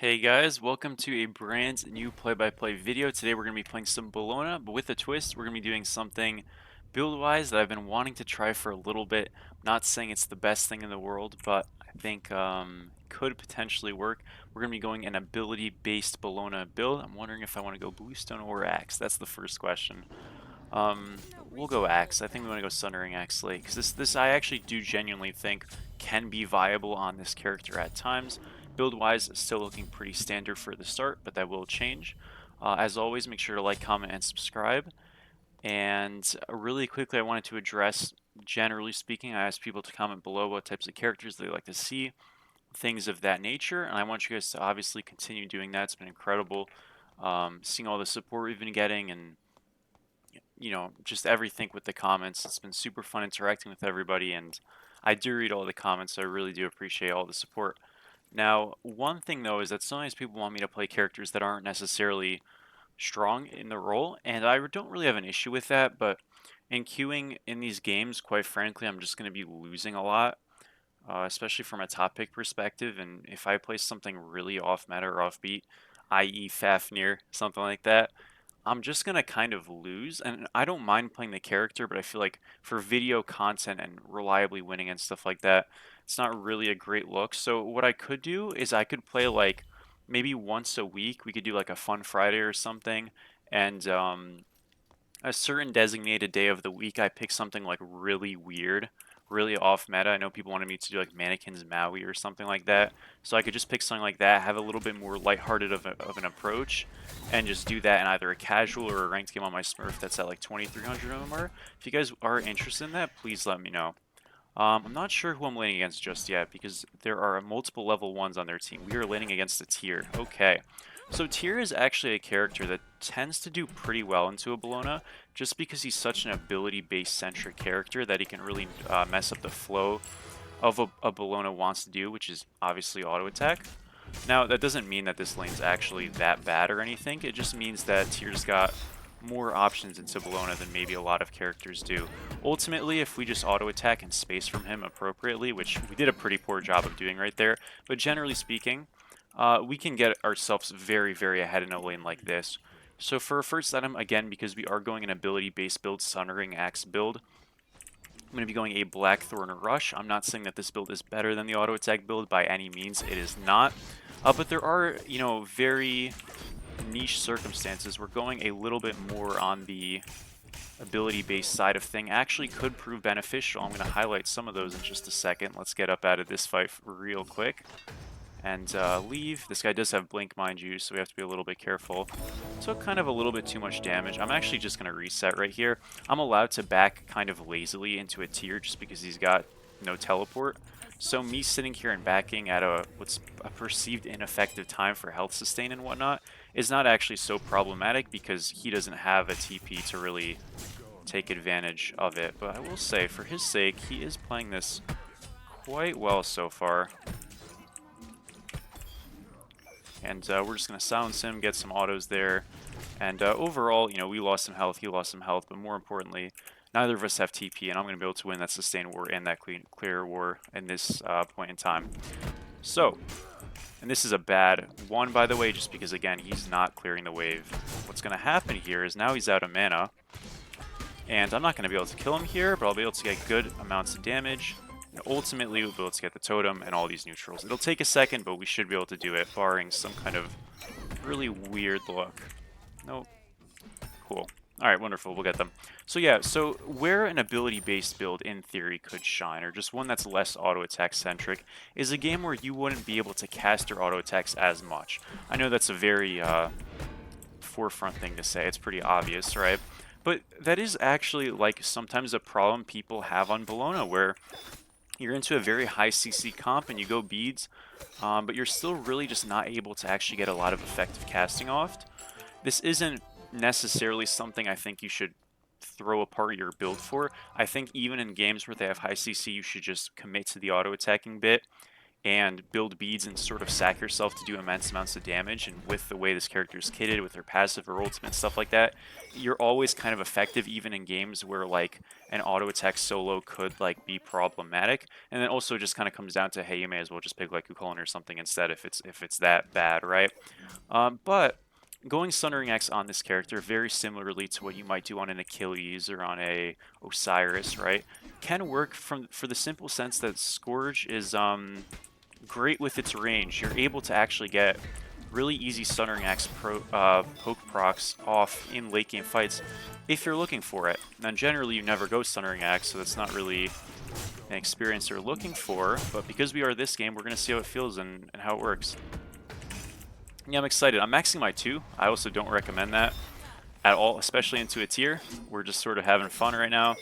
Hey guys, welcome to a brand new play-by-play video. Today we're going to be playing some Bellona, but with a twist. We're going to be doing something build-wise that I've been wanting to try for a little bit. Not saying it's the best thing in the world, but I think could potentially work. We're going to be going an ability-based Bellona build. I'm wondering if I want to go Bluestone or Axe. That's the first question. We'll go Axe. I think we want to go Sundering Axe Lake, because this I actually do genuinely think can be viable on this character at times. Build-wise, still looking pretty standard for the start, but that will change. As always, make sure to like, comment, and subscribe. And really quickly, I wanted to address, generally speaking, I asked people to comment below what types of characters they like to see, things of that nature, and I want you guys to obviously continue doing that. It's been incredible seeing all the support we've been getting and just everything with the comments. It's been super fun interacting with everybody, and I do read all the comments, so I really do appreciate all the support. Now, one thing though is that sometimes people want me to play characters that aren't necessarily strong in the role, and I don't really have an issue with that, but in queuing in these games, quite frankly, I'm just going to be losing a lot, especially from a top pick perspective, and if I play something really off meta or offbeat, i.e. Fafnir, something like that, I'm just gonna kind of lose, and I don't mind playing the character, but I feel like for video content and reliably winning and stuff like that, it's not really a great look. So what I could do is I could play like maybe once a week. We could do like a fun Friday or something, and a certain designated day of the week, I pick something like really weird, really off meta. I know people wanted me to do like Mannequins Maui or something like that. So I could just pick something like that, have a little bit more lighthearted of an approach, and just do that in either a casual or a ranked game on my Smurf that's at like 2300 MMR. If you guys are interested in that, please let me know. I'm not sure who I'm laning against just yet because there are multiple level 1s on their team. We are laning against a tier. Okay. So Tyr is actually a character that tends to do pretty well into a Bellona just because he's such an ability-based centric character that he can really mess up the flow of a Bellona wants to do, which is obviously auto attack. Now, that doesn't mean that this lane's actually that bad or anything. It just means that Tyr's got more options into Bellona than maybe a lot of characters do. Ultimately, if we just auto attack and space from him appropriately, which we did a pretty poor job of doing right there, but generally speaking, we can get ourselves very, very ahead in a lane like this. So for our first item, again, because we are going an ability-based build, Sundering Axe build, I'm going to be going a Blackthorn Rush. I'm not saying that this build is better than the auto attack build by any means. It is not. But there are, very niche circumstances where going a little bit more on the ability-based side of thing actually could prove beneficial. I'm going to highlight some of those in just a second. Let's get up out of this fight real quick and leave. This guy does have blink, mind you, so we have to be a little bit careful. Took kind of a little bit too much damage. I'm actually just going to reset right here. I'm allowed to back kind of lazily into a tier just because he's got no teleport. So me sitting here and backing at what's a perceived ineffective time for health sustain and whatnot is not actually so problematic because he doesn't have a TP to really take advantage of it. But I will say, for his sake, he is playing this quite well so far. And we're just going to silence him, get some autos there. And overall, we lost some health, he lost some health, but more importantly, neither of us have TP, and I'm going to be able to win that sustain war and that clear war in this point in time. So, and this is a bad one, by the way, just because, again, he's not clearing the wave. What's going to happen here is now he's out of mana, and I'm not going to be able to kill him here, but I'll be able to get good amounts of damage. And ultimately, we'll be able to get the totem and all these neutrals. It'll take a second, but we should be able to do it, barring some kind of really weird look. Nope. Cool. Alright, wonderful. We'll get them. So yeah, so where an ability-based build, in theory, could shine, or just one that's less auto-attack centric, is a game where you wouldn't be able to cast your auto-attacks as much. I know that's a very forefront thing to say. It's pretty obvious, right? But that is actually, like, sometimes a problem people have on Bellona, where you're into a very high CC comp and you go beads, but you're still really just not able to actually get a lot of effective casting off. This isn't necessarily something I think you should throw apart your build for. I think even in games where they have high CC, you should just commit to the auto-attacking bit and build beads and sort of sack yourself to do immense amounts of damage. And with the way this character is kitted, with her passive or ultimate, stuff like that, you're always kind of effective even in games where like an auto attack solo could like be problematic. And then also just kind of comes down to, hey, you may as well just pick like Kukulkan or something instead if it's that bad, right? But going Sundering X on this character, very similarly to what you might do on an Achilles or on a Osiris, right, can work for the simple sense that Scourge is great with its range. You're able to actually get really easy Sundering Axe poke procs off in late game fights if you're looking for it. Now generally you never go Sundering Axe, so that's not really an experience you're looking for, but because we are this game, we're going to see how it feels and how it works. Yeah, I'm excited. I'm maxing my 2. I also don't recommend that at all, especially into a tier. We're just sort of having fun right now.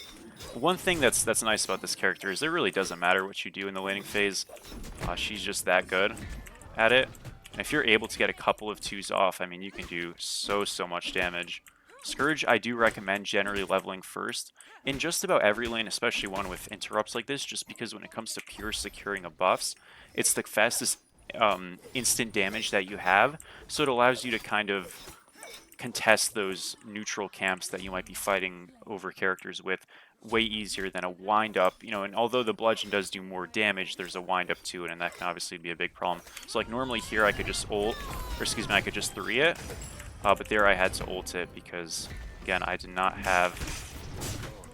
One thing that's nice about this character is it really doesn't matter what you do in the laning phase. She's just that good at it. And if you're able to get a couple of 2s off, I mean, you can do so much damage. Scourge, I do recommend generally leveling first in just about every lane, especially one with interrupts like this, just because when it comes to pure securing of buffs, it's the fastest instant damage that you have, so it allows you to kind of contest those neutral camps that you might be fighting over characters with way easier than a wind up, you know. And although the bludgeon does do more damage, there's a wind up to it, and that can obviously be a big problem. So like normally here I could just ult, or excuse me, I could just 3 it, but there I had to ult it because again I did not have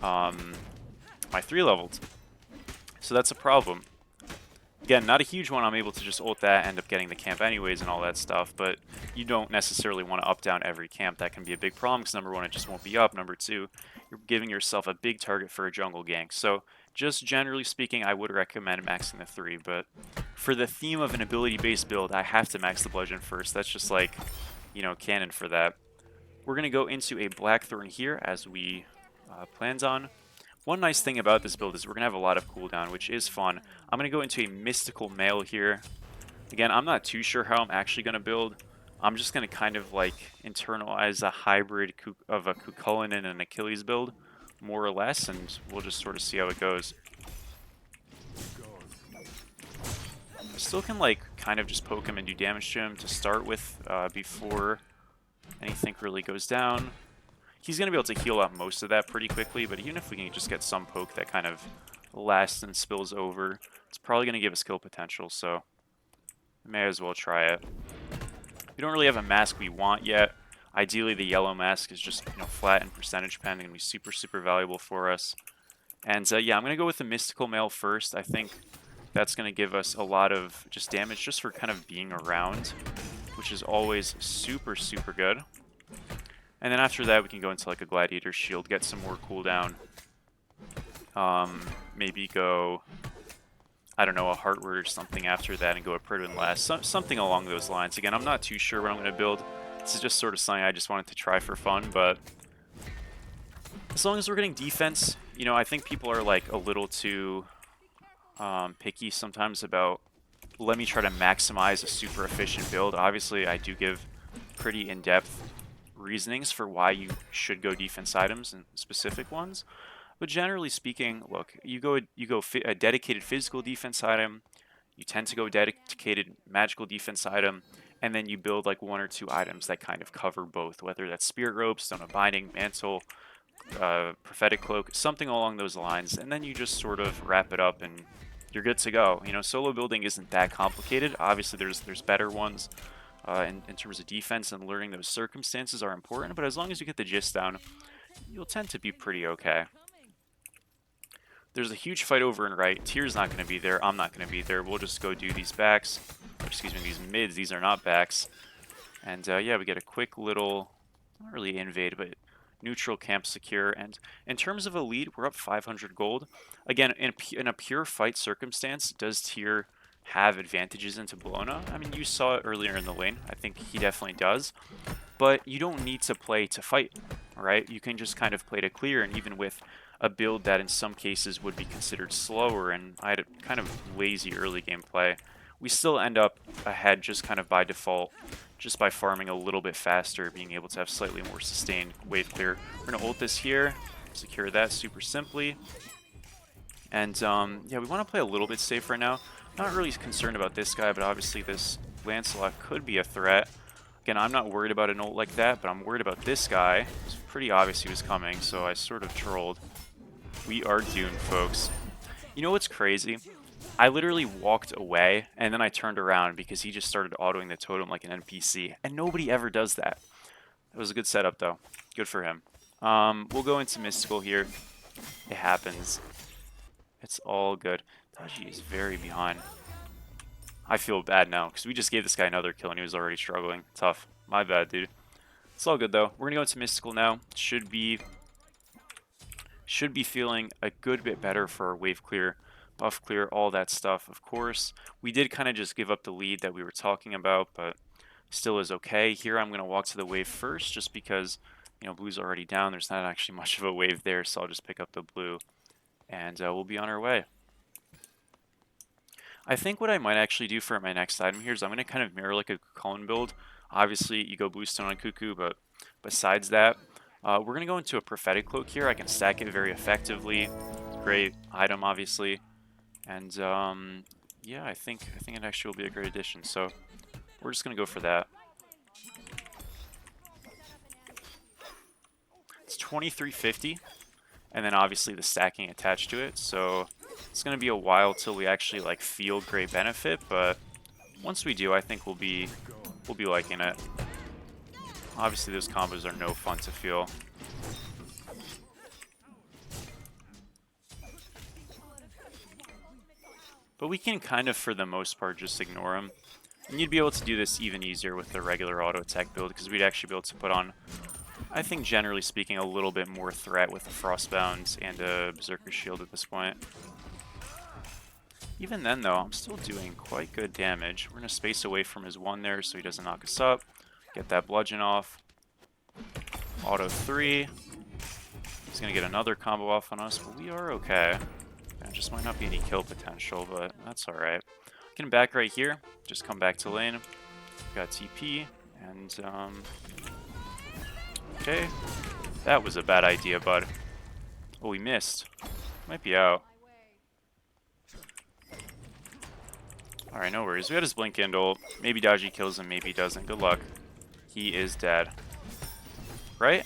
my 3 leveled, so that's a problem. Again, not a huge one. I'm able to just ult that, end up getting the camp anyways and all that stuff, but you don't necessarily want to up down every camp. That can be a big problem because number 1, it just won't be up. Number 2, you're giving yourself a big target for a jungle gank. So just generally speaking, I would recommend maxing the 3, but for the theme of an ability-based build, I have to max the bludgeon first. That's just like, you know, canon for that. We're going to go into a Blackthorn here as we planned on. One nice thing about this build is we're going to have a lot of cooldown, which is fun. I'm going to go into a Mystical Mail here. Again, I'm not too sure how I'm actually going to build. I'm just going to kind of like internalize a hybrid of a Kukulkan and an Achilles build, more or less, and we'll just sort of see how it goes. I still can like kind of just poke him and do damage to him to start with before anything really goes down. He's going to be able to heal out most of that pretty quickly, but even if we can just get some poke that kind of lasts and spills over, it's probably going to give us kill potential, so may as well try it. We don't really have a mask we want yet. Ideally, the yellow mask is just, you know, flat and percentage pen, and be super valuable for us. And yeah, I'm going to go with the Mystical Mail first. I think that's going to give us a lot of just damage just for kind of being around, which is always super good. And then after that, we can go into like a Gladiator Shield, get some more cooldown. Maybe go, I don't know, a Heartward or something after that, and go a Pridwin last. Something along those lines. Again, I'm not too sure what I'm going to build. This is just sort of something I just wanted to try for fun, but as long as we're getting defense, you know, I think people are like a little too picky sometimes about, let me try to maximize a super efficient build. Obviously, I do give pretty in-depth reasonings for why you should go defense items and specific ones, but generally speaking, look, you go a dedicated physical defense item, you tend to go dedicated magical defense item, and then you build like 1 or 2 items that kind of cover both, whether that's Spirit Rope, Stone of Binding, Mantle, Prophetic Cloak, something along those lines, and then you just sort of wrap it up and you're good to go. You know, solo building isn't that complicated. Obviously, there's better ones. In terms of defense, and learning those circumstances are important, but as long as you get the gist down, you'll tend to be pretty okay. There's a huge fight over in right. Tyr's not going to be there. I'm not going to be there. We'll just go do these backs. Or excuse me, these mids. These are not backs. And yeah, we get a quick little, not really invade, but neutral camp secure. And in terms of a lead, we're up 500 gold. Again, in a pure fight circumstance, does Tyr have advantages into Bellona? I mean, you saw it earlier in the lane. I think he definitely does. But you don't need to play to fight, right? You can just kind of play to clear, and even with a build that in some cases would be considered slower, and I had a kind of lazy early game play, we still end up ahead just kind of by default, just by farming a little bit faster, being able to have slightly more sustained wave clear. We're going to ult this here, secure that super simply. And yeah, we want to play a little bit safe right now. Not really concerned about this guy, but obviously this Lancelot could be a threat. Again, I'm not worried about an ult like that, but I'm worried about this guy. It's pretty obvious he was coming, so I sort of trolled. We are doomed, folks. You know what's crazy? I literally walked away, and then I turned around because he just started autoing the totem like an NPC, and nobody ever does that. It was a good setup, though. Good for him. We'll go into Mystical here. It happens. It's all good. Taji is very behind. I feel bad now, because we just gave this guy another kill, and he was already struggling. Tough. My bad, dude. It's all good, though. We're going to go into Mystical now. Should be feeling a good bit better for our wave clear, buff clear, all that stuff. Of course, we did kind of just give up the lead that we were talking about, but still is okay. Here I'm going to walk to the wave first just because, you know, blue's already down. There's not actually much of a wave there, so I'll just pick up the blue, and we'll be on our way. I think what I might actually do for my next item here is I'm going to kind of mirror like a Cullen build. Obviously, you go Bluestone on Cuckoo, but besides that, we're going to go into a Prophetic Cloak here. I can stack it very effectively. Great item, obviously. And yeah, I think it actually will be a great addition. So we're just going to go for that. It's 2350, and then obviously the stacking attached to it. So it's going to be a while till we actually like feel great benefit, but once we do, I think we'll be liking it. Obviously, those combos are no fun to feel. But we can kind of, for the most part, just ignore them. And you'd be able to do this even easier with the regular auto attack build, because we'd actually be able to put on, I think generally speaking, a little bit more threat with a Frostbound and a Berserker Shield at this point. Even then, though, I'm still doing quite good damage. We're going to space away from his 1 there so he doesn't knock us up. Get that bludgeon off. Auto 3. He's going to get another combo off on us, but we are okay. There just might not be any kill potential, but that's alright. Can back right here. Just come back to lane. Got TP, and okay. That was a bad idea, bud. Oh, we missed. Might be out. Alright, no worries. We had his blink and ult. Maybe Dodgy kills him, maybe he doesn't. Good luck. He is dead. Right?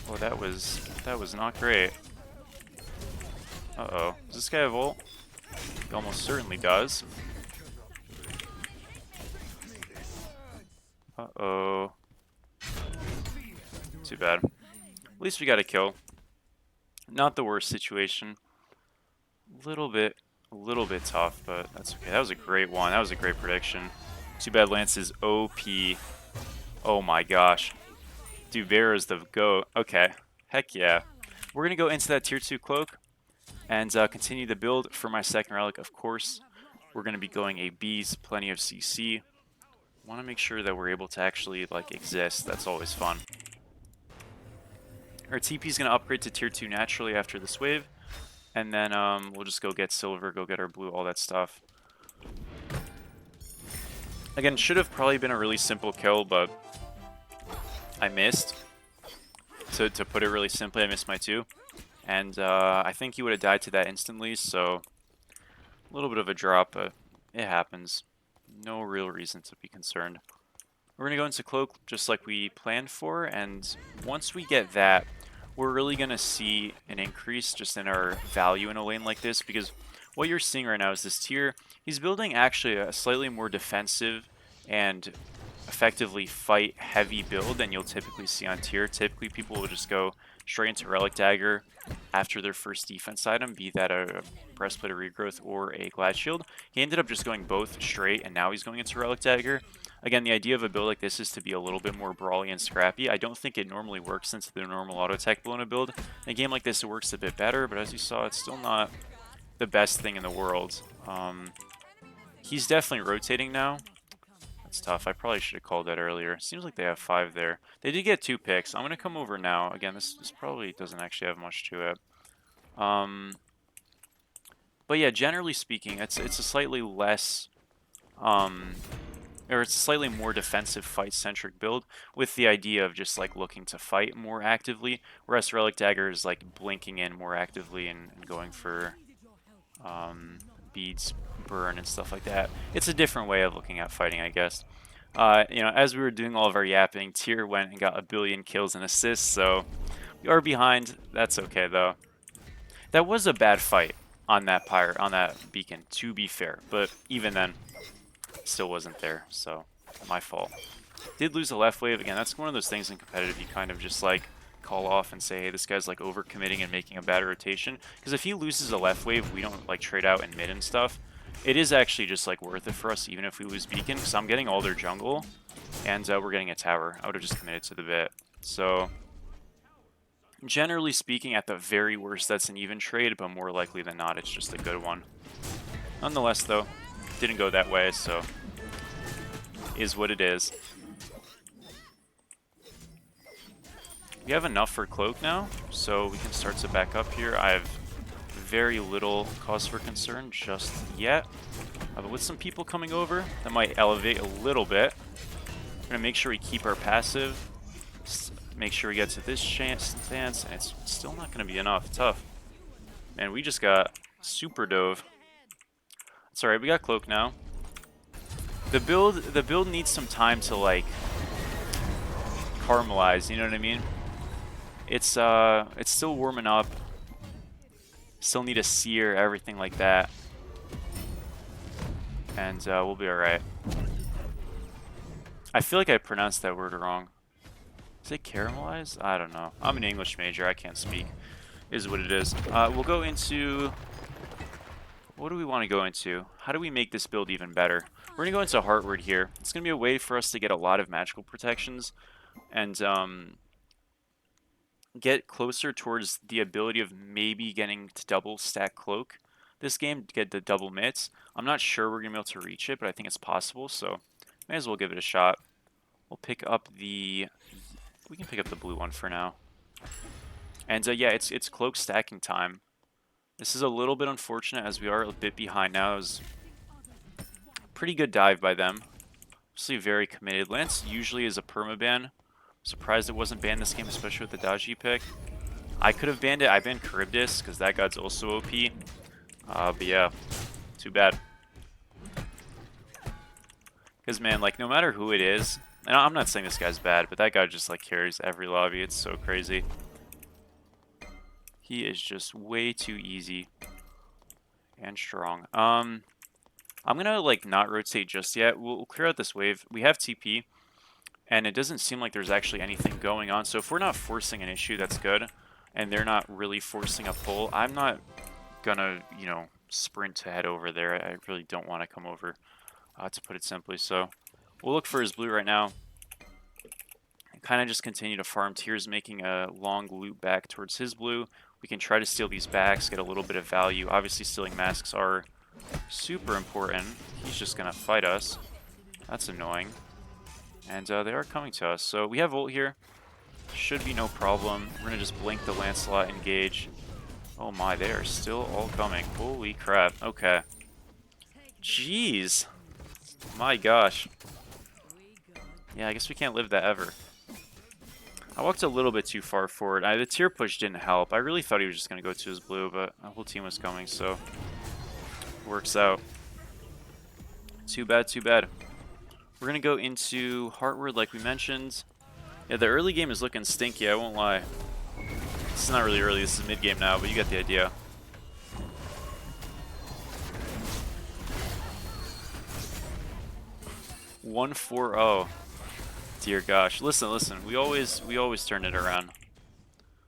Oh, that was not great. Uh-oh. Does this guy have ult? He almost certainly does. Uh-oh. Too bad. At least we got a kill. Not the worst situation. A little bit tough, but that's okay. That was a great one. That was a great prediction. Too bad Lance is OP. Oh my gosh. Dude, Bear is the GOAT. Okay. Heck yeah. We're going to go into that tier 2 cloak and continue the build for my second relic. Of course, we're going to be going a Bees, plenty of CC. Want to make sure that we're able to actually like exist. That's always fun. Our TP is going to upgrade to tier 2 naturally after this wave. And then we'll just go get silver, go get our blue, all that stuff. Again, should have probably been a really simple kill, but I missed. To put it really simply, I missed my 2. And I think he would have died to that instantly, so a little bit of a drop, but it happens. No real reason to be concerned. We're going to go into Cloak just like we planned for, and once we get that, we're really going to see an increase just in our value in a lane like this, because what you're seeing right now is this tier. He's building actually a slightly more defensive and effectively fight heavy build than you'll typically see on tier. Typically people will just go straight into Relic Dagger after their first defense item, be that a Breastplate of Regrowth or a Glad Shield. He ended up just going both straight, and now he's going into Relic Dagger. Again, the idea of a build like this is to be a little bit more brawly and scrappy. I don't think it normally works into the normal auto attack Bellona build. In a game like this, it works a bit better, but as you saw, it's still not the best thing in the world. He's definitely rotating now. That's tough. I probably should have called that earlier. Seems like they have 5 there. They did get 2 picks. I'm going to come over now. Again, this probably doesn't actually have much to it. But yeah, generally speaking, it's a slightly less... or it's a slightly more defensive fight-centric build with the idea of just like looking to fight more actively, whereas Relic Dagger is like blinking in more actively and going for beads burn and stuff like that. It's a different way of looking at fighting, I guess. You know, as we were doing all of our yapping, Tyr went and got 1,000,000,000 kills and assists, so we are behind. That's okay, though. That was a bad fight on that beacon, to be fair, but even then, still wasn't there, so my fault. Did lose the left wave. Again, that's one of those things in competitive you kind of just like call off and say, hey, this guy's like overcommitting and making a bad rotation. Because if he loses a left wave, we don't like trade out in mid and stuff. It is actually just like worth it for us, even if we lose beacon, because I'm getting all their jungle, and we're getting a tower. I would have just committed to the bit. So, generally speaking, at the very worst, that's an even trade, but more likely than not, it's just a good one. Nonetheless, though, didn't go that way, so is what it is. We have enough for cloak now, so we can start to back up here. I have very little cause for concern just yet. But with some people coming over, that might elevate a little bit. We're going to make sure we keep our passive. Make sure we get to this stance, and it's still not going to be enough. Tough. Man, we just got super dove. It's alright, we got cloak now. The build needs some time to like caramelize, you know what I mean? It's still warming up. Still need a sear, everything like that. And we'll be alright. I feel like I pronounced that word wrong. Is it caramelize? I don't know. I'm an English major, I can't speak. Is what it is. We'll go into... What do we want to go into? How do we make this build even better? We're going to go into Heartward here. It's going to be a way for us to get a lot of magical protections. And get closer towards the ability of maybe getting to double stack cloak this game to get the double mitts. I'm not sure we're going to be able to reach it, but I think it's possible, so may as well give it a shot. We'll pick up the... We can pick up the blue one for now. And yeah, it's cloak stacking time. This is a little bit unfortunate as we are a bit behind now. It was a pretty good dive by them. Obviously very committed. Lance usually is a permaban. Surprised it wasn't banned this game, especially with the dodgy pick. I could have banned it. I banned Charybdis because that god's also OP. But yeah, too bad. Because man, like no matter who it is, and I'm not saying this guy's bad, but that guy just like carries every lobby. It's so crazy. He is just way too easy and strong. I'm gonna like not rotate just yet. We'll clear out this wave. We have TP. And it doesn't seem like there's actually anything going on. So if we're not forcing an issue, that's good. And they're not really forcing a pull. I'm not gonna, you know, sprint to head over there. I really don't want to come over, to put it simply. So we'll look for his blue right now. And kind of just continue to farm tiers, making a long loop back towards his blue. We can try to steal these backs, get a little bit of value. Obviously, stealing masks are super important. He's just gonna fight us. That's annoying. And they are coming to us. So we have ult here. Should be no problem. We're going to just blink the Lancelot, engage. Oh my, they are still all coming. Holy crap. Okay. Jeez. My gosh. Yeah, I guess we can't live that ever. I walked a little bit too far forward. The tier push didn't help. I really thought he was just going to go to his blue, but the whole team was coming, so it works out. Too bad, too bad. We're going to go into Heartward like we mentioned. Yeah, the early game is looking stinky, I won't lie. This is not really early, this is mid-game now, but you get the idea. $1-4-0. Dear gosh. Listen, we always turn it around.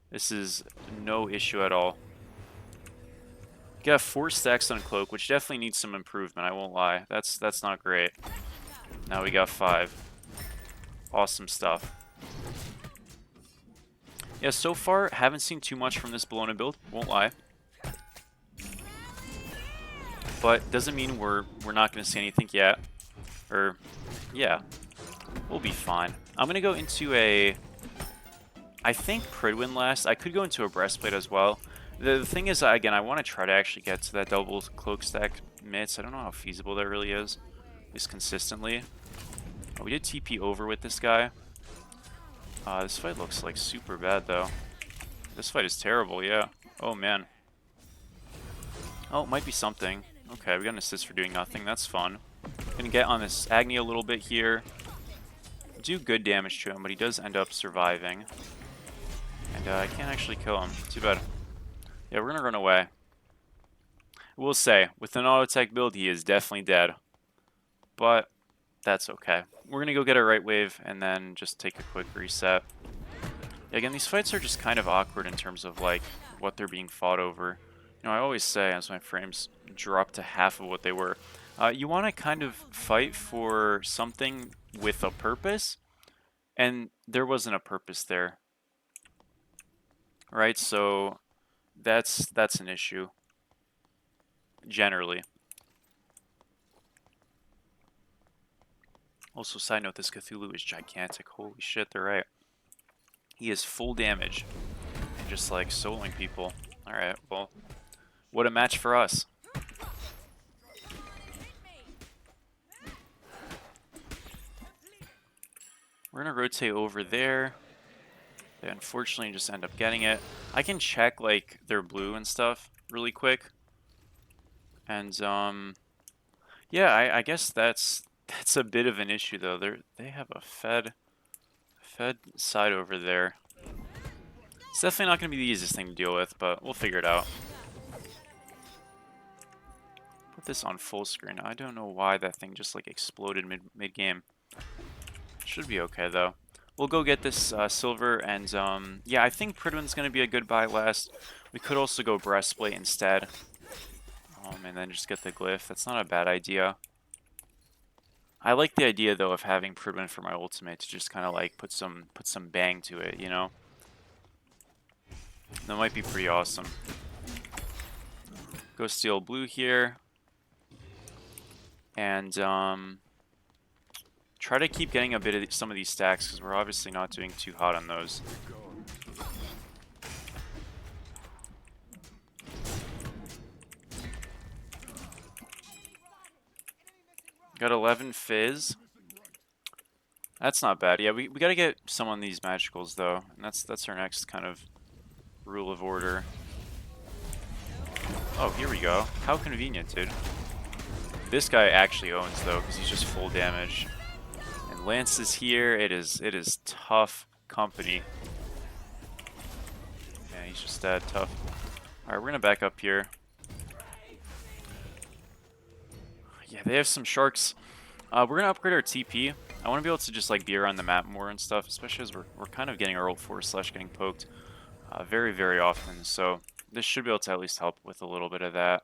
This is no issue at all. Got 4 stacks on Cloak, which definitely needs some improvement, I won't lie. That's not great. Now we got 5. Awesome stuff. Yeah, so far, haven't seen too much from this Bellona build, won't lie. But doesn't mean we're not going to see anything yet. Or, yeah, we'll be fine. I'm going to go into a, I think Pridwin last. I could go into a Breastplate as well. The thing is, again, I want to try to actually get to that double Cloak stack mitts. I don't know how feasible that really is, at least consistently. Oh, we did TP over with this guy. This fight looks like super bad, though. This fight is terrible, yeah. Oh, man. Oh, it might be something. Okay, we got an assist for doing nothing. That's fun. Gonna get on this Agni a little bit here. Do good damage to him, but he does end up surviving. And I can't actually kill him. Too bad. Yeah, we're gonna run away. We'll say, with an auto attack build, he is definitely dead. But that's okay. We're gonna go get our right wave and then just take a quick reset. Yeah, again, these fights are just kind of awkward in terms of like what they're being fought over. You know, I always say as my frames drop to half of what they were, you want to kind of fight for something with a purpose, and there wasn't a purpose there, right? So that's an issue generally. Also, side note, this Cthulhu is gigantic. Holy shit, they're right. He is full damage and just like soloing people. All right, well, what a match for us. We're gonna rotate over there. They unfortunately just end up getting it. I can check like their blue and stuff really quick. And yeah, I guess that's a bit of an issue though. They have a fed side over there. It's definitely not gonna be the easiest thing to deal with, but we'll figure it out. Put this on full screen. I don't know why that thing just like exploded mid game. Should be okay though. We'll go get this silver, and yeah, I think Pridwin's going to be a good buy last. We could also go Breastplate instead, and then just get the glyph. That's not a bad idea. I like the idea though of having Pridwin for my ultimate to just kind of like put some bang to it, you know. That might be pretty awesome. Go steal blue here, and try to keep getting a bit of some of these stacks because we're obviously not doing too hot on those. Got 11 fizz. That's not bad. Yeah, we got to get some on these magicals though, and that's our next kind of rule of order. Oh, here we go. How convenient, dude. This guy actually owns though, because he's just full damage. And Lance is here. It is tough company. Yeah, he's just that tough. All right, we're gonna back up here. Yeah, they have some sharks. We're gonna upgrade our TP. I want to be able to just like be around the map more and stuff, especially as we're kind of getting our ult force slash getting poked very, very often. So this should be able to at least help with a little bit of that.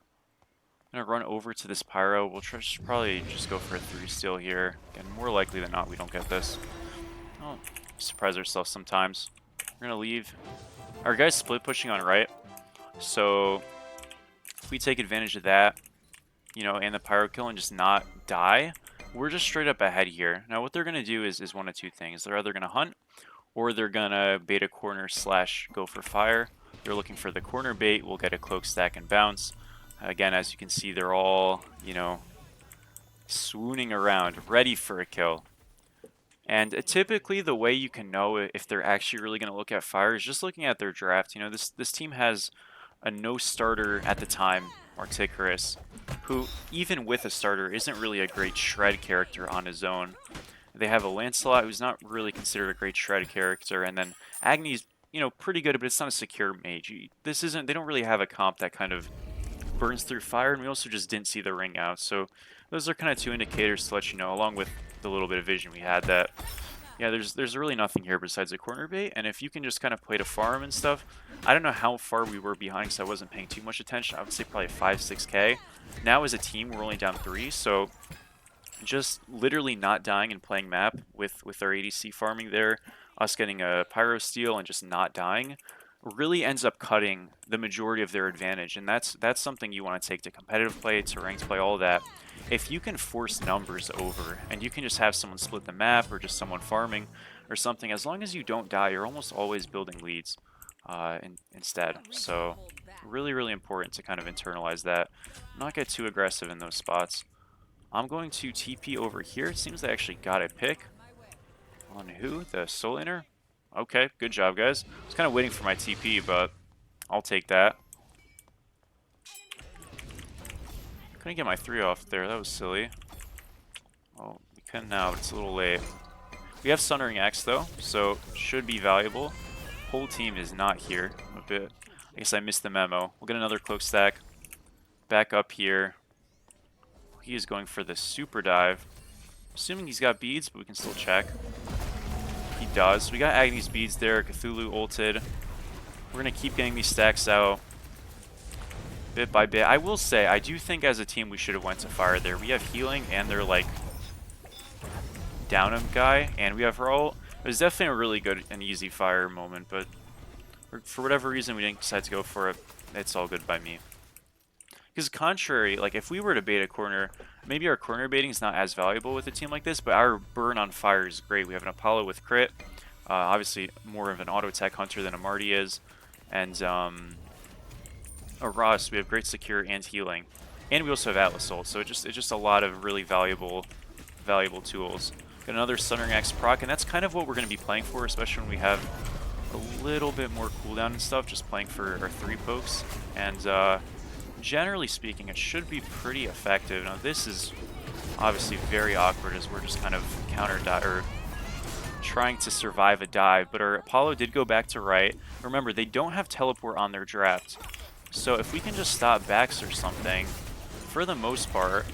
I'm gonna run over to this pyro. We'll probably just go for a 3 steal here. Again, more likely than not, we don't get this. Oh, surprise ourselves sometimes. We're gonna leave. Our guy's split pushing on right, so if we take advantage of that, you know, and the pyro kill and just not die, we're just straight up ahead here. Now, what they're gonna do is one of two things. They're either gonna hunt, or they're gonna bait a corner slash go for fire. They're looking for the corner bait. We'll get a cloak stack and bounce. Again, as you can see, they're all, you know, swooning around, ready for a kill. And typically, the way you can know if they're actually really going to look at fire is just looking at their draft. You know, this team has a no starter at the time, Articarus, who, even with a starter, isn't really a great shred character on his own. They have a Lancelot, who's not really considered a great shred character, and then Agni's, you know, pretty good, but it's not a secure mage. They don't really have a comp that kind of burns through fire, and we also just didn't see the ring out. So those are kind of two indicators to let you know, along with the little bit of vision we had, that yeah, there's really nothing here besides a corner bait. And if you can just kind of play to farm and stuff, I don't know how far we were behind because I wasn't paying too much attention. I would say probably 5-6k. Now as a team, we're only down 3, so just literally not dying and playing map with our ADC farming there, us getting a pyro steal and just not dying, really ends up cutting the majority of their advantage. And that's something you want to take to competitive play, to ranked play, all that. If you can force numbers over and you can just have someone split the map or just someone farming or something, as long as you don't die, you're almost always building leads instead. So really, really important to kind of internalize that, not get too aggressive in those spots. I'm going to TP over here. It seems they actually got a pick. On who? The Soul Inner? Okay, good job, guys. I was kind of waiting for my TP, but I'll take that. Couldn't get my 3 off there. That was silly. Oh, we can now, but it's a little late. We have Sundering X though, so should be valuable. Whole team is not here. A bit. I guess I missed the memo. We'll get another cloak stack. Back up here. He is going for the super dive. Assuming he's got beads, but we can still check. He does. We got Agni's beads there. Cthulhu ulted. We're going to keep getting these stacks out bit by bit. I will say, I do think as a team we should have went to fire there. We have healing and they're like down him guy, and we have her ult. It was definitely a really good and easy fire moment, but for whatever reason we didn't decide to go for it. It's all good by me. Because contrary, like if we were to bait a corner, maybe our corner baiting is not as valuable with a team like this, but our burn on fire is great. We have an Apollo with crit, obviously more of an auto attack hunter than a Marty is, and a Ross. We have great secure and healing, and we also have Atlas ult. So it's just a lot of really valuable tools. Got another Sundering Axe proc, and that's kind of what we're going to be playing for, especially when we have a little bit more cooldown and stuff. Just playing for our 3 pokes, and generally speaking, it should be pretty effective. Now, this is obviously very awkward as we're just kind of trying to survive a dive, but our Apollo did go back to right. Remember, they don't have teleport on their draft, so if we can just stop backs or something, for the most part,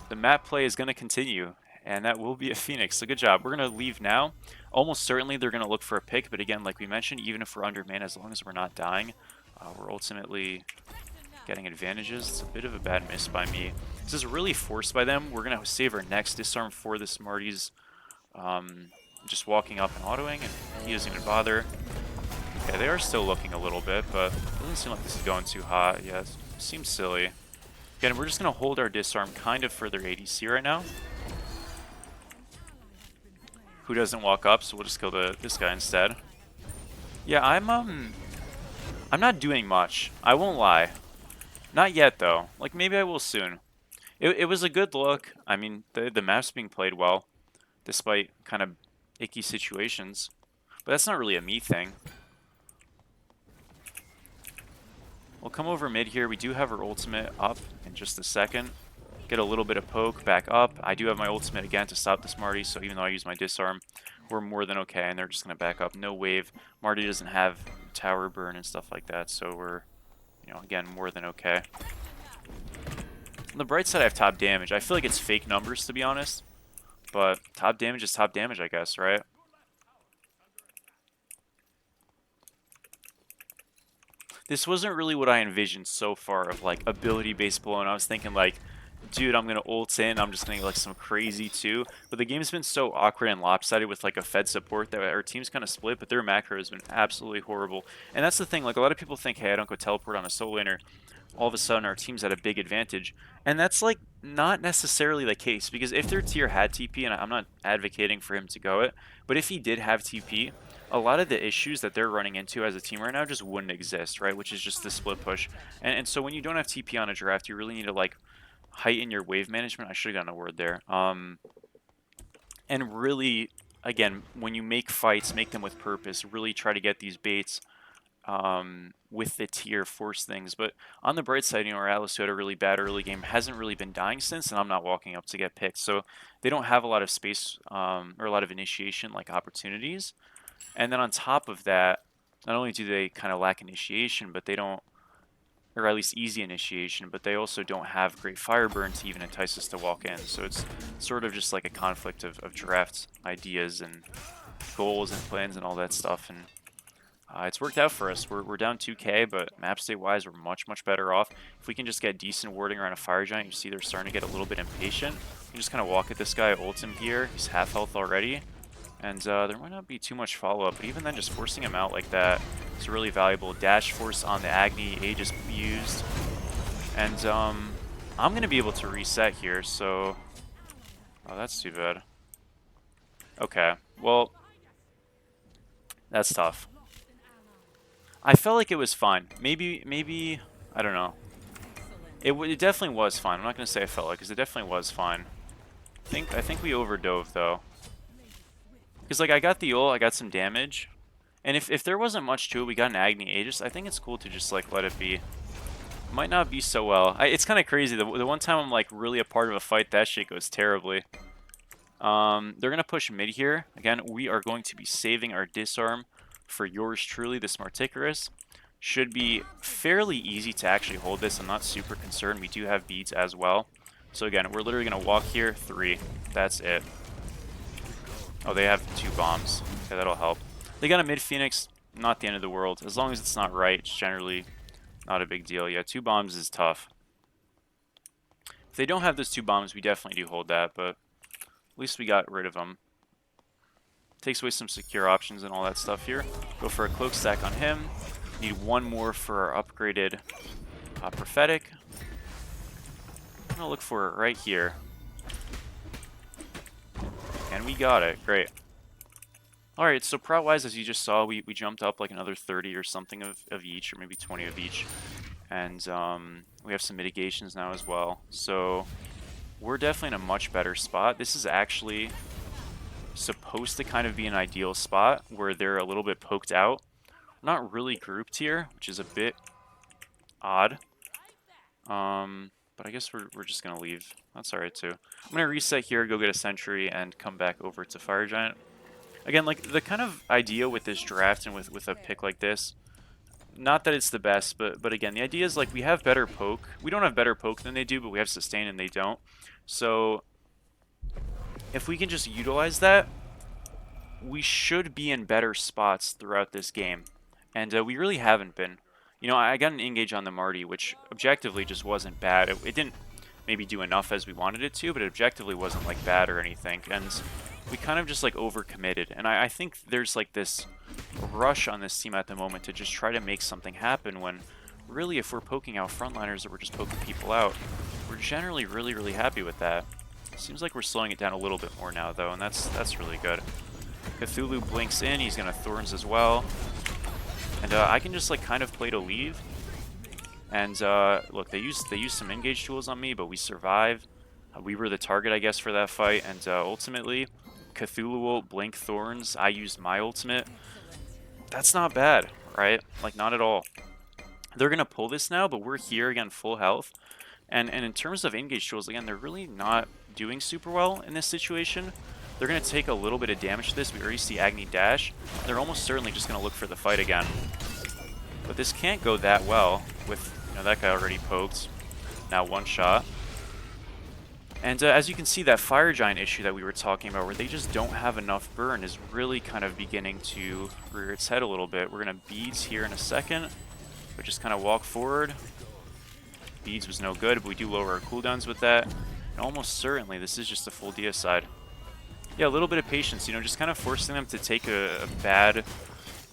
the map play is going to continue, and that will be a Phoenix. So good job. We're going to leave now. Almost certainly they're going to look for a pick, but again, like we mentioned, even if we're under mana, as long as we're not dying, we're ultimately getting advantages. It's a bit of a bad miss by me. This is really forced by them. We're going to save our next disarm for the Smarties. Just walking up and autoing, and he doesn't even bother. Okay, they are still looking a little bit, but it doesn't seem like this is going too hot. Yeah, it seems silly. Again, we're just going to hold our disarm kind of for their ADC right now. Who doesn't walk up, so we'll just kill this guy instead. Yeah, I'm not doing much. I won't lie. Not yet, though. Like, maybe I will soon. It was a good look. I mean, the map's being played well, despite kind of icky situations. But that's not really a me thing. We'll come over mid here. We do have our ultimate up in just a second. Get a little bit of poke back up. I do have my ultimate again to stop the Smarty, so even though I use my disarm, we're more than okay, and they're just going to back up. No wave. Marty doesn't have tower burn and stuff like that, so we're, you know, again, more than okay. On the bright side, I have top damage. I feel like it's fake numbers, to be honest, but top damage is top damage, I guess, right? This wasn't really what I envisioned so far of, like, ability-based Bellona. I was thinking, like, dude, I'm going to ult in, I'm just going to get, like, some crazy too. But the game's been so awkward and lopsided with, like, a Fed support that our team's kind of split, but their macro has been absolutely horrible. And that's the thing, like, a lot of people think, hey, I don't go teleport on a solo laner. All of a sudden, our team's at a big advantage. And that's, like, not necessarily the case, because if their tier had TP, and I'm not advocating for him to go it, but if he did have TP, a lot of the issues that they're running into as a team right now just wouldn't exist, right? Which is just the split push. And so when you don't have TP on a draft, you really need to, like, heighten your wave management. I should have gotten a word there. And really, again, when you make fights, make them with purpose. Really try to get these baits with the tier, force things. But on the bright side, you know, our Atlas, who had a really bad early game, hasn't really been dying since, and I'm not walking up to get picked. So they don't have a lot of space or a lot of initiation like opportunities. And then on top of that, not only do they kind of lack initiation, but they don't, or at least easy initiation, but they also don't have great fire burn to even entice us to walk in. So it's sort of just like a conflict of draft ideas and goals and plans and all that stuff. And it's worked out for us. We're down 2k, but map state wise, we're much better off. If we can just get decent warding around a fire giant, you see they're starting to get a little bit impatient. You just kind of walk at this guy, ult him here. He's half health already. And there might not be too much follow-up, but even then just forcing him out like that is really valuable. Dash force on the Agni, A just used. And I'm going to be able to reset here, so... Oh, that's too bad. Okay, well... That's tough. I felt like it was fine. Maybe I don't know. It definitely was fine. I'm not going to say I felt like, because it definitely was fine. I think we overdove, though. Because, like, I got the ult, I got some damage. And if there wasn't much to it, we got an Agni Aegis. I think it's cool to just, like, let it be. Might not be so well. It's kind of crazy. The one time I'm like really a part of a fight, that shit goes terribly. They're gonna push mid here. Again, we are going to be saving our disarm for yours truly, the Smarticarus. Should be fairly easy to actually hold this. I'm not super concerned. We do have beads as well. So again, we're literally gonna walk here, 3. That's it. Oh, they have 2 bombs. Okay, that'll help. They got a mid Phoenix, not the end of the world. As long as it's not right, it's generally not a big deal. Yeah, 2 bombs is tough. If they don't have those 2 bombs, we definitely do hold that, but at least we got rid of them. Takes away some secure options and all that stuff here. Go for a cloak stack on him. Need 1 more for our upgraded prophetic. I'm gonna look for it right here. And we got it. Great. Alright, so prot-wise, as you just saw, we jumped up like another 30 or something of each, or maybe 20 of each. And we have some mitigations now as well. So we're definitely in a much better spot. This is actually supposed to kind of be an ideal spot where they're a little bit poked out. Not really grouped here, which is a bit odd. But I guess we're just going to leave. That's alright too. I'm going to reset here, go get a sentry, and come back over to Fire Giant. Again, like, the kind of idea with this draft and with a pick like this, not that it's the best, but again, the idea is, like, we have better poke. We don't have better poke than they do, but we have sustain and they don't. So if we can just utilize that, we should be in better spots throughout this game. And we really haven't been. You know, I got an engage on the Marty, which objectively just wasn't bad. It didn't maybe do enough as we wanted it to, but it objectively wasn't like bad or anything. And we kind of just like overcommitted. And I think there's like this rush on this team at the moment to just try to make something happen when really if we're poking out frontliners or we're just poking people out, we're generally really happy with that. Seems like we're slowing it down a little bit more now though, and that's really good. Cthulhu blinks in, he's gonna Thorns as well. And I can just like kind of play to leave. And look, they used some engage tools on me, but we survived. We were the target, I guess, for that fight. And ultimately, Cthulhu will blink Thorns. I used my ultimate. That's not bad, right? Like, not at all. They're gonna pull this now, but we're here again, full health. And in terms of engage tools, again, they're really not doing super well in this situation. They're going to take a little bit of damage to this. We already see Agni dash. They're almost certainly just going to look for the fight again. But this can't go that well with, you know, that guy already poked. Now 1 shot. And as you can see, that Fire Giant issue that we were talking about, where they just don't have enough burn, is really kind of beginning to rear its head a little bit. We're going to beads here in a second, but just kind of walk forward. Beads was no good, but we do lower our cooldowns with that. And almost certainly, this is just a full deicide. Yeah, a little bit of patience, you know, just kind of forcing them to take a bad,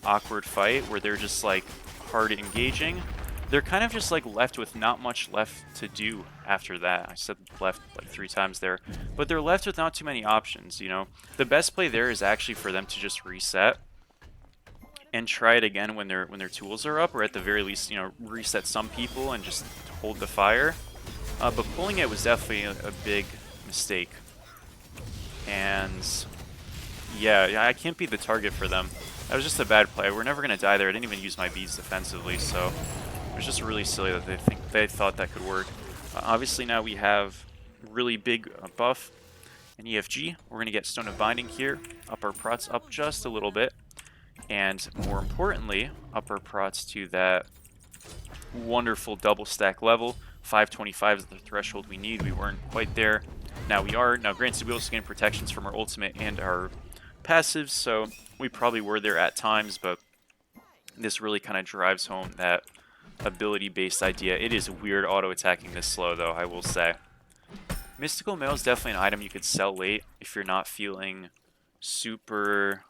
awkward fight where they're just, like, hard engaging. They're kind of just, like, left with not much left to do after that. I said left, like, 3 times there. But they're left with not too many options, you know. The best play there is actually for them to just reset and try it again when their tools are up, or at the very least, you know, reset some people and just hold the fire. But pulling it was definitely a big mistake. And yeah, I can't be the target for them. That was just a bad play. We're never gonna die there. I didn't even use my beads defensively, so it was just really silly that they thought that could work. Obviously now we have really big buff in EFG. We're gonna get Stone of Binding here, up our prots up just a little bit, and more importantly, up our prots to that wonderful double stack level. 525 is the threshold we need. We weren't quite there. Now we are. Now granted, we also gain protections from our ultimate and our passives, so we probably were there at times, but this really kind of drives home that ability-based idea. It is weird auto-attacking this slow, though, I will say. Mystical Mail is definitely an item you could sell late if you're not feeling super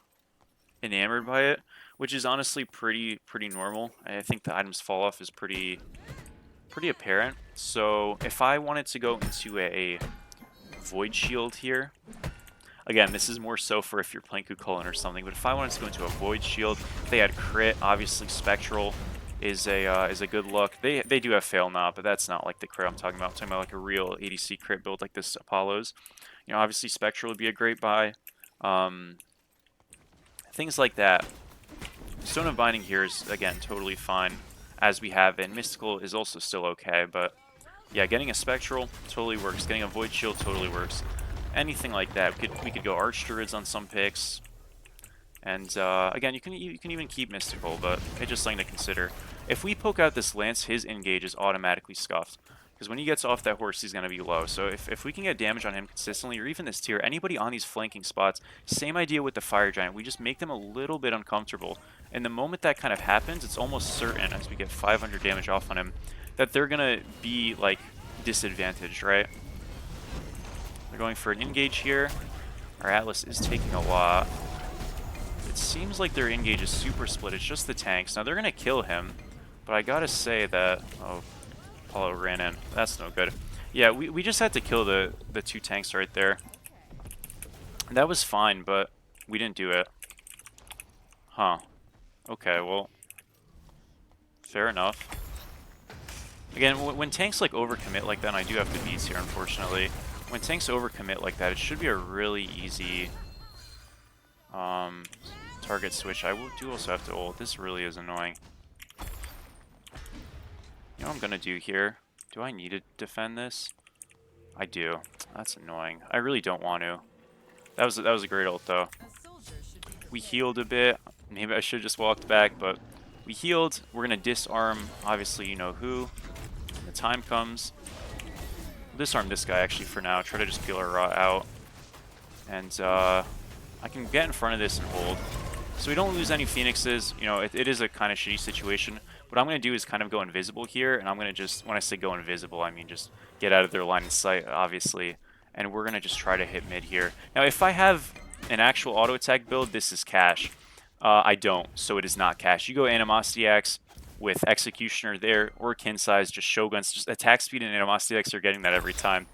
enamored by it, which is honestly pretty normal. I think the items fall off is pretty apparent. So if I wanted to go into a Void Shield here, again, this is more so for if you're playing Kukulkan or something, but if I wanted to go into a Void Shield, if they had crit, obviously Spectral is a good look. They do have Fail Not, but that's not like the crit I'm talking about. I'm talking about like a real ADC crit build like this Apollo's. You know, obviously Spectral would be a great buy. Things like that. Stone of Binding here is, again, totally fine. as we have in Mystical is also still okay, but yeah, getting a Spectral totally works. Getting a Void Shield totally works. Anything like that. We could go Arch Druids on some picks. And again, you can even keep Mystical, but it's just something to consider. If we poke out this Lance, his engage is automatically scuffed. Because when he gets off that horse, he's going to be low. So if we can get damage on him consistently, or even this tier, anybody on these flanking spots, same idea with the Fire Giant. We just make them a little bit uncomfortable. And the moment that kind of happens, it's almost certain, as we get 500 damage off on him, that they're going to be, like, disadvantaged, right? They're going for an engage here. Our Atlas is taking a lot. It seems like their engage is super split. It's just the tanks. Now, they're going to kill him, but I gotta say that... Oh, Apollo ran in. That's no good. Yeah, we just had to kill the two tanks right there. That was fine, but we didn't do it. Huh. Okay, well... Fair enough. Again, when tanks like overcommit like that, and I do have the beats here, unfortunately. When tanks overcommit like that, it should be a really easy... target switch. I do also have to ult. This really is annoying. You know what I'm gonna do here? Do I need to defend this? I do. That's annoying. I really don't want to. That was a great ult though. We healed a bit. Maybe I should have just walked back, but we healed. We're gonna disarm, obviously you know who. When the time comes. We'll disarm this guy actually for now. Try to just peel our out. And I can get in front of this and hold. So we don't lose any Phoenixes. You know, it is a kind of shitty situation. What I'm going to do is kind of go invisible here, and I'm going to just, when I say go invisible, I mean just get out of their line of sight, obviously. And we're going to just try to hit mid here. Now, if I have an actual auto attack build, this is cash. I don't, so it is not cash. You go Animosity Axe with Executioner there, or Kin Size, just Shoguns. Just attack speed and Animosity Axe, you're getting that every time.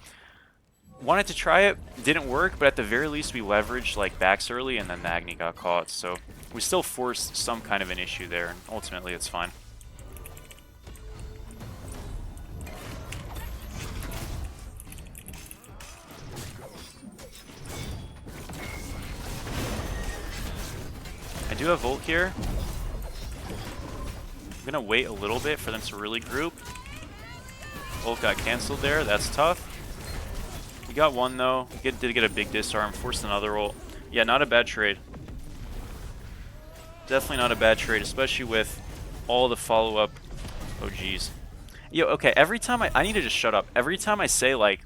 Wanted to try it, didn't work, but at the very least we leveraged like backs early, and then the Agni got caught. So we still forced some kind of an issue there, and ultimately it's fine. I do have Volt here. I'm gonna wait a little bit for them to really group. Volt got cancelled there, that's tough. We got one though. Did get a big disarm, forced another ult. Yeah, not a bad trade. Definitely not a bad trade, especially with all the follow-up. Oh geez. Yo, okay, every time I need to just shut up. Every time I say like,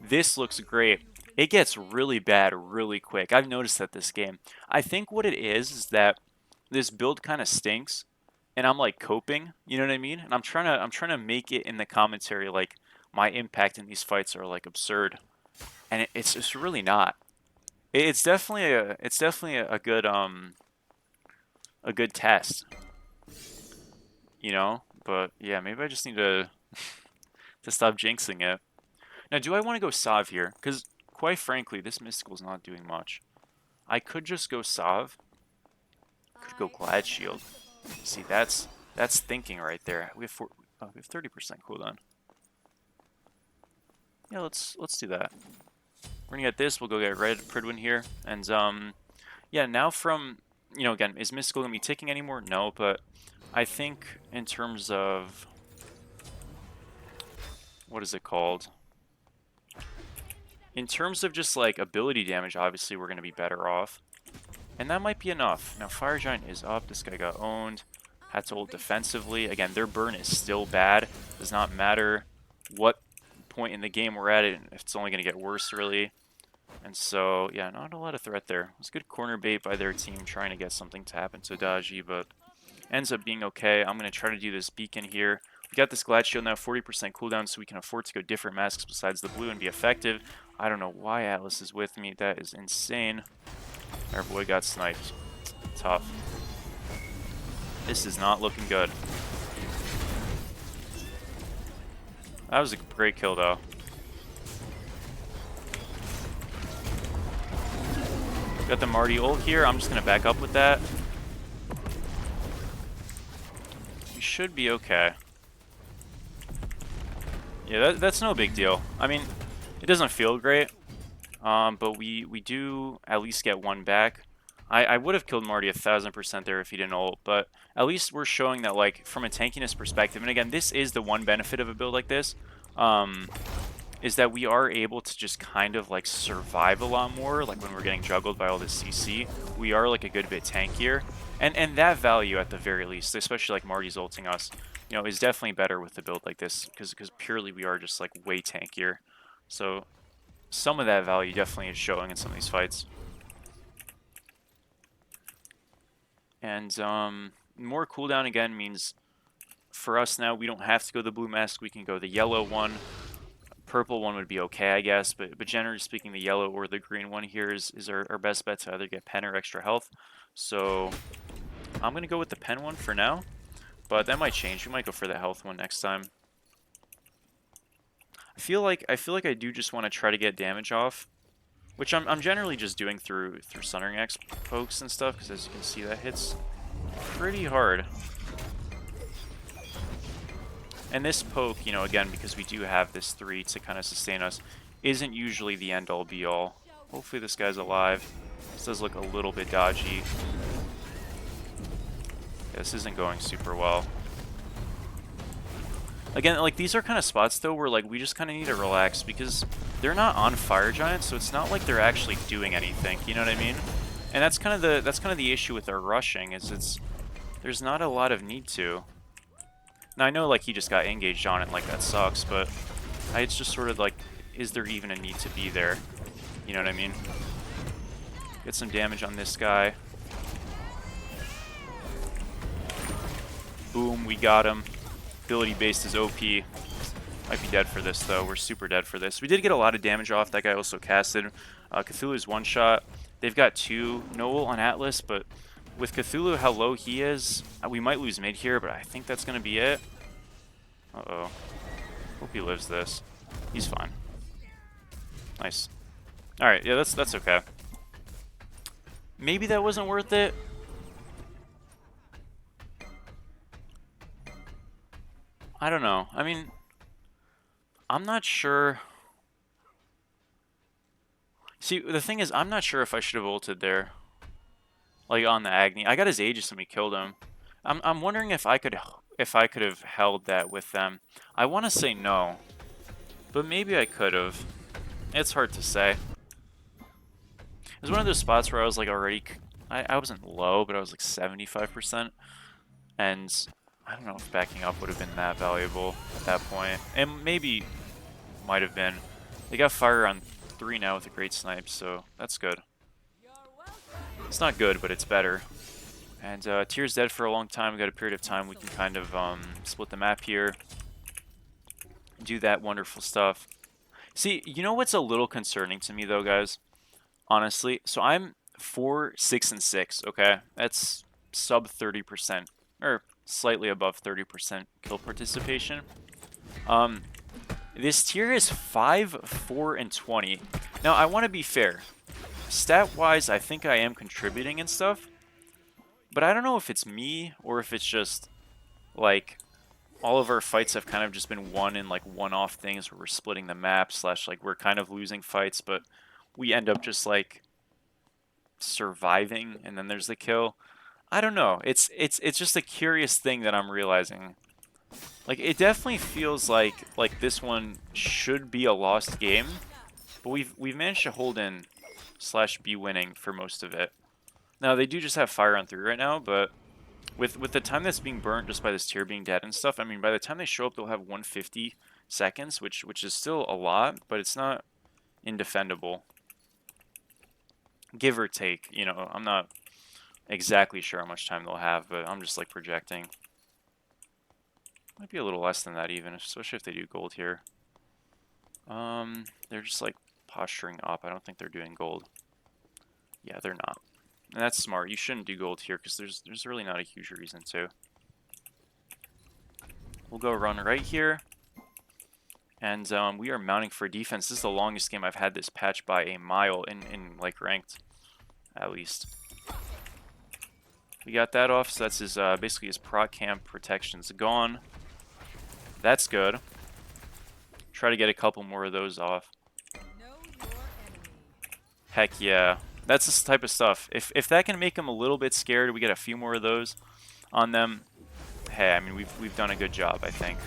this looks great, it gets really bad really quick. I've noticed that this game. I think what it is that this build kind of stinks, and I'm like coping. You know what I mean? And I'm trying to make it in the commentary like my impact in these fights are like absurd, and it's just really not. It's definitely a good test. You know, but yeah, maybe I just need to to stop jinxing it. Now, do I want to go Sav here? Because quite frankly, this Mystical's not doing much. I could just go Sav. Could go Glad Shield. See, that's thinking right there. We have 30% cooldown. Yeah, let's do that. We're gonna get this. We'll go get Red Pridwin here, and yeah. Now from again, is Mystical gonna be ticking anymore? No, but I think in terms of what is it called? In terms of just like ability damage, obviously we're gonna be better off. And that might be enough. Now, Fire Giant is up. This guy got owned. Had to hold defensively. Again, their burn is still bad. Does not matter what point in the game we're at. It's only going to get worse, really. And so, yeah, not a lot of threat there. It was good corner bait by their team trying to get something to happen to Daji, but ends up being okay. I'm going to try to do this beacon here. We got this Glad Shield now, 40% cooldown, so we can afford to go different masks besides the blue and be effective. I don't know why Atlas is with me. That is insane. Our boy got sniped. Tough. This is not looking good. That was a great kill, though. Got the Marty ult here. I'm just going to back up with that. We should be okay. Yeah, that's no big deal. I mean, it doesn't feel great. But we do at least get one back. I would have killed Marty 1000% there if he didn't ult, but at least we're showing that, like, from a tankiness perspective, and again, this is the one benefit of a build like this, is that we are able to just kind of, like, survive a lot more, like, when we're getting juggled by all this CC. We are, like, a good bit tankier, and that value, at the very least, especially, like, Marty's ulting us, you know, is definitely better with a build like this, because purely we are just, like, way tankier. So some of that value definitely is showing in some of these fights. And more cooldown again means for us now we don't have to go the blue mask, we can go the yellow one. Purple one would be okay, I guess, but generally speaking, the yellow or the green one here is our best bet to either get pen or extra health. So I'm gonna go with the pen one for now, but that might change. We might go for the health one next time. I feel like I do just want to try to get damage off, which I'm generally just doing through Sundering X pokes and stuff, because as you can see, that hits pretty hard. And this poke, you know, again, because we do have this 3 to kind of sustain us, isn't usually the end-all be-all. Hopefully this guy's alive. This does look a little bit dodgy. Yeah, this isn't going super well. Again, like, these are kind of spots, though, where, like, we just kind of need to relax, because they're not on Fire Giant, so it's not like they're actually doing anything, you know what I mean? And that's kind of the issue with our rushing, is there's not a lot of need to. Now, I know, like, he just got engaged on it, like, that sucks, but it's just sort of like, is there even a need to be there? You know what I mean? Get some damage on this guy. Boom, we got him. Ability-based is OP. Might be dead for this, though. We're super dead for this. We did get a lot of damage off. That guy also casted. Cthulhu's one-shot. They've got 2 no ult on Atlas, but with Cthulhu, how low he is, we might lose mid here, but I think that's going to be it. Uh-oh. Hope he lives this. He's fine. Nice. Alright, yeah, that's okay. Maybe that wasn't worth it. I don't know. I mean, I'm not sure. See, the thing is, I'm not sure if I should have ulted there. Like, on the Agni. I got his Aegis and we killed him. I'm wondering if I could have held that with them. I want to say no, but maybe I could have. It's hard to say. It was one of those spots where I was like already, I wasn't low, but I was like 75%, and I don't know if backing up would have been that valuable at that point. And maybe might have been. They got fire on 3 now with a great snipe, so that's good. It's not good, but it's better. And Tyr's dead for a long time. We got a period of time we can kind of split the map here. Do that wonderful stuff. See, you know what's a little concerning to me though, guys? Honestly, so I'm 4, 6, and 6, okay? That's sub 30%, or slightly above 30% kill participation. This tier is 5, 4, and 20. Now, I want to be fair. Stat-wise, I think I am contributing and stuff, but I don't know if it's me or if it's just, like, all of our fights have kind of just been won in, like, one-off things where we're splitting the map, / like, we're kind of losing fights, but we end up just, like, surviving, and then there's the kill. I don't know. It's just a curious thing that I'm realizing. Like, it definitely feels like this one should be a lost game, but we've managed to hold in / be winning for most of it. Now, they do just have fire on 3 right now, but with the time that's being burnt just by this tier being dead and stuff, I mean, by the time they show up, they'll have 150 seconds, which is still a lot, but it's not indefendable. Give or take, you know, I'm not exactly sure how much time they'll have, but I'm just, like, projecting. Might be a little less than that even, especially if they do gold here. They're just, like, posturing up. I don't think they're doing gold. Yeah, they're not. And that's smart. You shouldn't do gold here because there's really not a huge reason to. We'll go run right here. And we are mounting for defense. This is the longest game I've had this patch by a mile in like ranked, at least. We got that off, so that's his basically his proc camp protection's gone. That's good. Try to get a couple more of those off. Heck yeah. That's the type of stuff. If that can make them a little bit scared, we get a few more of those on them. Hey, I mean we've done a good job, I think.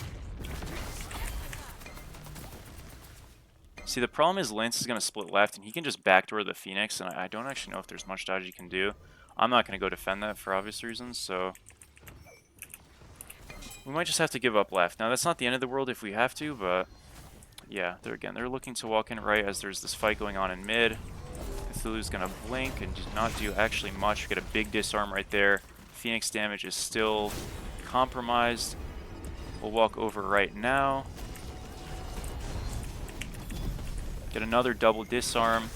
See, the problem is Lance is going to split left, and he can just backdoor the Phoenix, and I don't actually know if there's much dodge he can do. I'm not going to go defend that for obvious reasons, so we might just have to give up left. Now, that's not the end of the world if we have to, but yeah, they're looking to walk in right as there's this fight going on in mid. Cthulhu's going to blink and just not do actually much. We get a big disarm right there. Phoenix damage is still compromised. We'll walk over right now. Get another double disarm.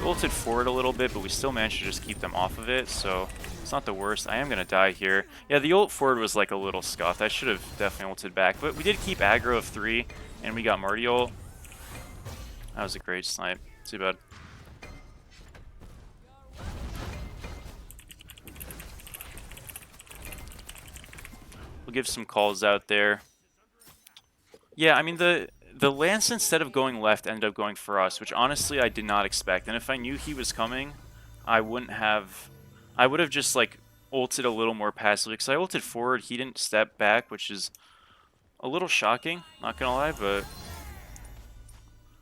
Ulted forward a little bit, but we still managed to just keep them off of it, so it's not the worst. I am going to die here. Yeah, the ult forward was like a little scuffed. I should have definitely ulted back, but we did keep aggro of 3, and we got Marty ult. That was a great snipe. Too bad. We'll give some calls out there. Yeah, I mean, the Lance, instead of going left, ended up going for us, which honestly I did not expect. And if I knew he was coming, I wouldn't have... I would have just, like, ulted a little more passively. Because I ulted forward, he didn't step back, which is a little shocking, not gonna lie, but...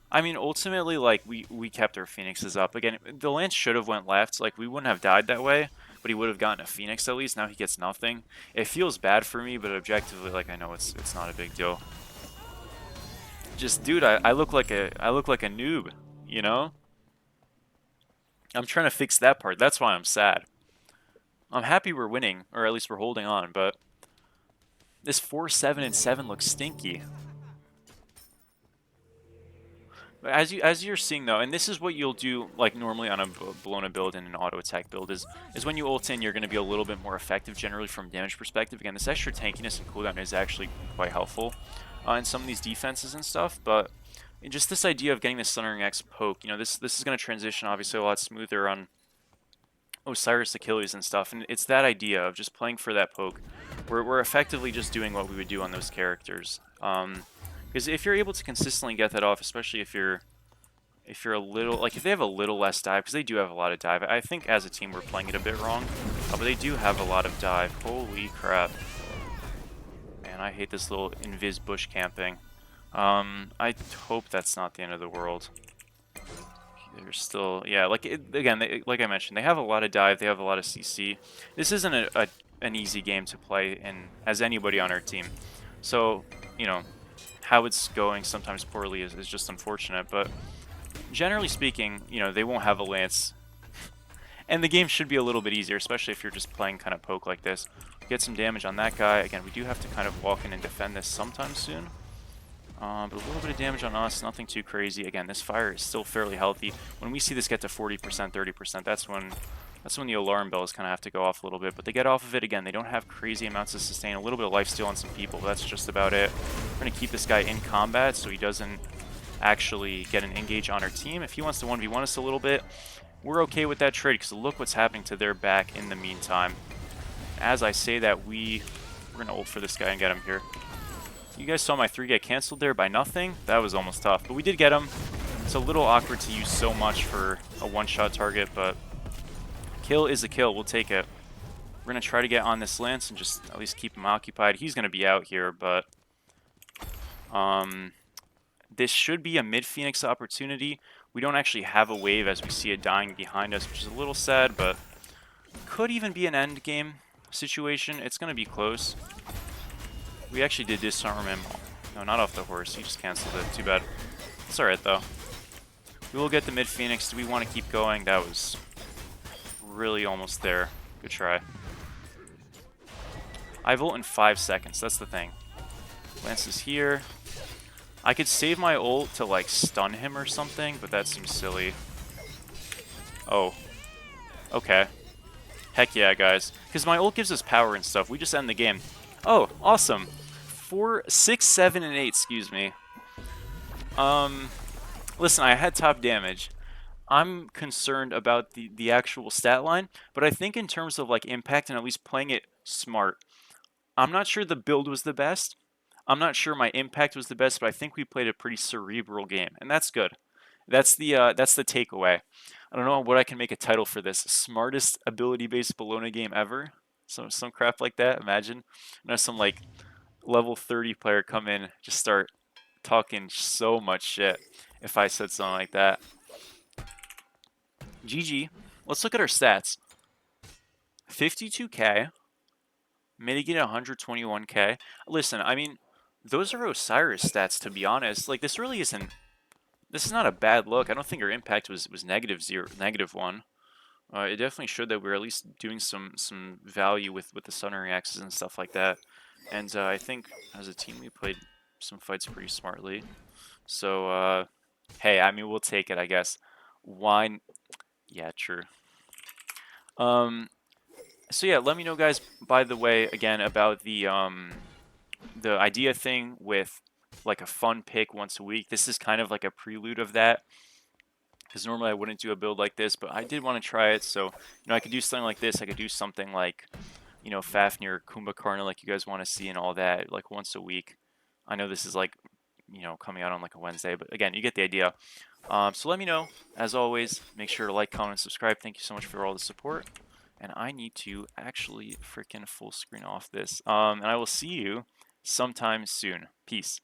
I mean, ultimately, like, we kept our Phoenixes up. Again, the Lance should have went left. Like, we wouldn't have died that way, but he would have gotten a Phoenix at least. Now he gets nothing. It feels bad for me, but objectively, like, I know it's not a big deal. Just, dude, I look like a noob, you know? I'm trying to fix that part. That's why I'm sad. I'm happy we're winning, or at least we're holding on, but this 4, 7, and 7 looks stinky. As you're seeing though, and this is what you'll do like normally on a Bellona build and an auto attack build is when you ult in, you're going to be a little bit more effective generally from damage perspective. Again, this extra tankiness and cooldown is actually quite helpful in some of these defenses and stuff, but just this idea of getting the Sundering X poke, you know, this is going to transition obviously a lot smoother on Osiris Achilles and stuff, and it's that idea of just playing for that poke. We're effectively just doing what we would do on those characters. Because if you're able to consistently get that off, especially if you're a little, like if they have a little less dive, because they do have a lot of dive. I think as a team we're playing it a bit wrong, but they do have a lot of dive. Holy crap. Man, I hate this little invis bush camping. I hope that's not the end of the world. They're still, yeah, like, again, like I mentioned, they have a lot of dive, they have a lot of CC. This isn't an easy game to play as anybody on our team. So, you know, how it's going sometimes poorly is just unfortunate, but generally speaking, you know, they won't have a Lance. And the game should be a little bit easier, especially if you're just playing kind of poke like this. Get some damage on that guy. Again, we do have to kind of walk in and defend this sometime soon. But a little bit of damage on us, nothing too crazy. Again, this fire is still fairly healthy. When we see this get to 40%, 30%, that's when the alarm bells kind of have to go off a little bit. But they get off of it again. They don't have crazy amounts of sustain. A little bit of lifesteal on some people, but that's just about it. We're going to keep this guy in combat so he doesn't actually get an engage on our team. If he wants to 1v1 us a little bit, we're okay with that trade because look what's happening to their back in the meantime. As I say that, we're going to ult for this guy and get him here. You guys saw my 3 get canceled there by nothing. That was almost tough, but we did get him. It's a little awkward to use so much for a one-shot target, but kill is a kill. We'll take it. We're going to try to get on this Lance and just at least keep him occupied. He's going to be out here, but this should be a mid-Phoenix opportunity. We don't actually have a wave as we see it dying behind us, which is a little sad, but could even be an end game situation. It's going to be close. We actually did disarm him. No, not off the horse. He just canceled it. Too bad. It's alright, though. We will get the mid-Phoenix. Do we want to keep going? That was really almost there. Good try. I volt in 5 seconds. That's the thing. Lance is here. I could save my ult to, like, stun him or something, but that seems silly. Oh. Okay. Heck yeah, guys. Because my ult gives us power and stuff. We just end the game. Oh, awesome. 4, 6, 7, and 8, excuse me. Listen, I had top damage. I'm concerned about the actual stat line, but I think in terms of like impact and at least playing it smart, I'm not sure the build was the best. I'm not sure my impact was the best, but I think we played a pretty cerebral game, and that's good. that's the takeaway. I don't know what I can make a title for this. Smartest ability-based Bellona game ever. Some crap like that. Imagine. And have some like level 30 player come in, just start talking so much shit if I said something like that. GG. Let's look at our stats. 52k, mitigated 121k. Listen, I mean, those are Osiris stats, to be honest. Like, this really isn't. This is not a bad look. I don't think our impact was negative zero, -1. It definitely showed that we are at least doing some value with the Sun reactions and stuff like that. And I think as a team we played some fights pretty smartly. So hey, I mean we'll take it, I guess. Why? Yeah, true. So yeah, let me know, guys. By the way, again about the idea thing with like a fun pick once a week. This is kind of like a prelude of that, because normally I wouldn't do a build like this, but I did want to try it. So I could do something like this. I could do something like Fafnir, Kumbhakarna, like you guys want to see, and all that, like once a week. I know this is like coming out on like a Wednesday, but again, you get the idea. So let me know. As always, make sure to like, comment, and subscribe. Thank you so much for all the support. And I need to actually freaking full screen off this. And I will see you sometime soon. Peace.